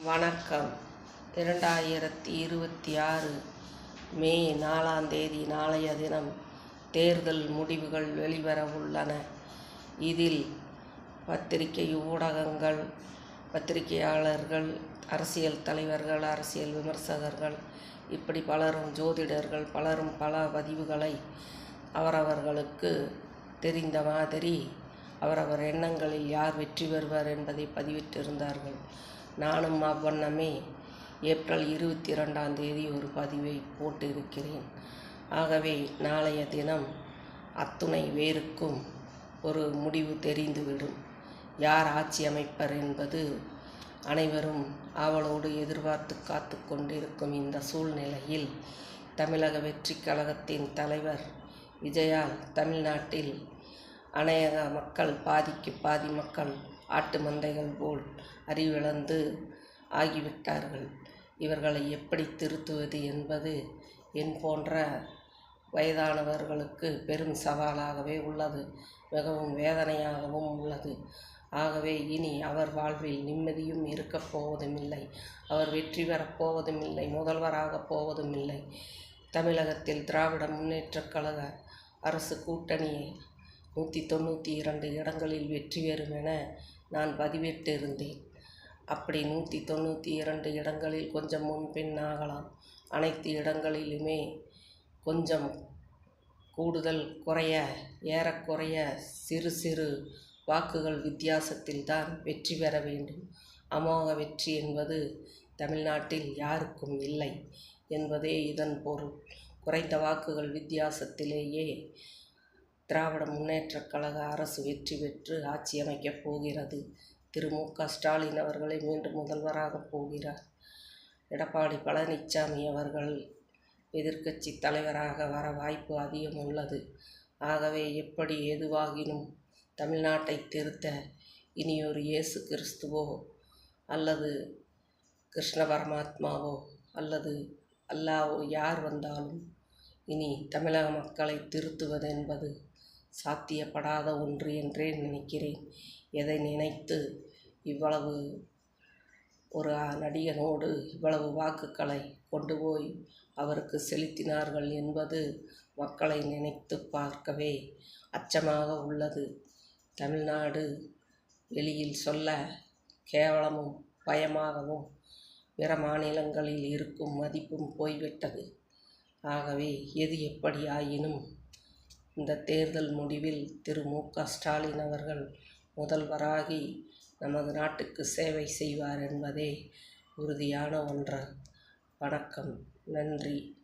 வணக்கம். 2026 மே 4 நாளைய தினம் தேர்தல் முடிவுகள் வெளிவரவுள்ளன. இதில் பத்திரிகை ஊடகங்கள், பத்திரிகையாளர்கள், அரசியல் தலைவர்கள், அரசியல் விமர்சகர்கள், இப்படி பலரும், ஜோதிடர்கள் பலரும் பல பதிவுகளை அவரவர்களுக்கு தெரிந்த மாதிரி அவரவர் எண்ணங்களில் யார் வெற்றி பெறுவர் என்பதை பதிவிட்டிருந்தார்கள். நானும் அவ்வண்ணமே ஏப்ரல் 22 ஒரு பதிவை போட்டிருக்கிறேன். ஆகவே நாளைய தினம் அத்துணை பேருக்கும் ஒரு முடிவு தெரிந்துவிடும். யார் ஆட்சி அமைப்பர் என்பது அனைவரும் ஆவலோடு எதிர்பார்த்து காத்து கொண்டிருக்கும் இந்த சூழ்நிலையில் தமிழக வெற்றி கழகத்தின் தலைவர் விஜயால் தமிழ்நாட்டில் அநேக மக்கள், பாதிக்கு பாதி மக்கள் ஆட்டு மந்தைகள் போல் அறிவிழந்து ஆகிவிட்டார்கள். இவர்களை எப்படி திருத்துவது என்பது என் போன்ற வயதானவர்களுக்கு பெரும் சவாலாகவே உள்ளது, மிகவும் வேதனையாகவும் உள்ளது. ஆகவே இனி அவர் வாழ்வில் நிம்மதியும் இருக்கப் போவதுமில்லை, அவர் வெற்றி பெறப் போவதுமில்லை, முதல்வராகப் போவதுமில்லை. தமிழகத்தில் திராவிட முன்னேற்றக் கழக அரசு கூட்டணியை 192 இடங்களில் வெற்றி பெறும் என நான் பதிவிட்டிருந்தேன். அப்படி 192 இடங்களில் கொஞ்சம் முன்பின் ஆகலாம். அனைத்து இடங்களிலுமே கொஞ்சம் கூடுதல் குறைய, ஏறக்குறைய சிறு சிறு வாக்குகள் வித்தியாசத்தில் தான் வெற்றி பெற வேண்டும். அமோக வெற்றி என்பது தமிழ்நாட்டில் யாருக்கும் இல்லை என்பதே இதன் பொருள். குறைந்த வாக்குகள் வித்தியாசத்திலேயே திராவிட முன்னேற்றக் கழக அரசு வெற்றி பெற்று ஆட்சி அமைக்கப் போகிறது. திரு மு.க. ஸ்டாலின் அவர்களை மீண்டும் முதல்வராகப் போகிறார். எடப்பாடி பழனிசாமி அவர்கள் எதிர்க்கட்சி தலைவராக வர வாய்ப்பு அதிகம் உள்ளது. ஆகவே எப்படி எதுவாகினும் தமிழ்நாட்டை திருத்த இனியொரு இயேசு கிறிஸ்துவோ அல்லது கிருஷ்ண பரமாத்மாவோ அல்லது அல்லாவோ யார் வந்தாலும் இனி தமிழக மக்களை திருத்துவது என்பது சாத்தியப்படாத ஒன்று என்றே நினைக்கிறேன். எதை நினைத்து இவ்வளவு ஒரு நடிகனோடு இவ்வளவு வாக்குகளை கொண்டு போய் அவருக்கு செலுத்தினார்கள் என்பது மக்களை நினைத்து பார்க்கவே அச்சமாக உள்ளது. தமிழ்நாடு வெளியில் சொல்ல கேவலமும் பயமாகவும் பிற மாநிலங்களில் இருக்கும் மதிப்பும் போய்விட்டது. ஆகவே எது எப்படி ஆயினும் இந்த தேர்தல் முடிவில் திரு மு.க. ஸ்டாலின் அவர்கள் முதல்வராகி நமது நாட்டுக்கு சேவை செய்வார் என்பதே உறுதியான ஒன்று. வணக்கம். நன்றி.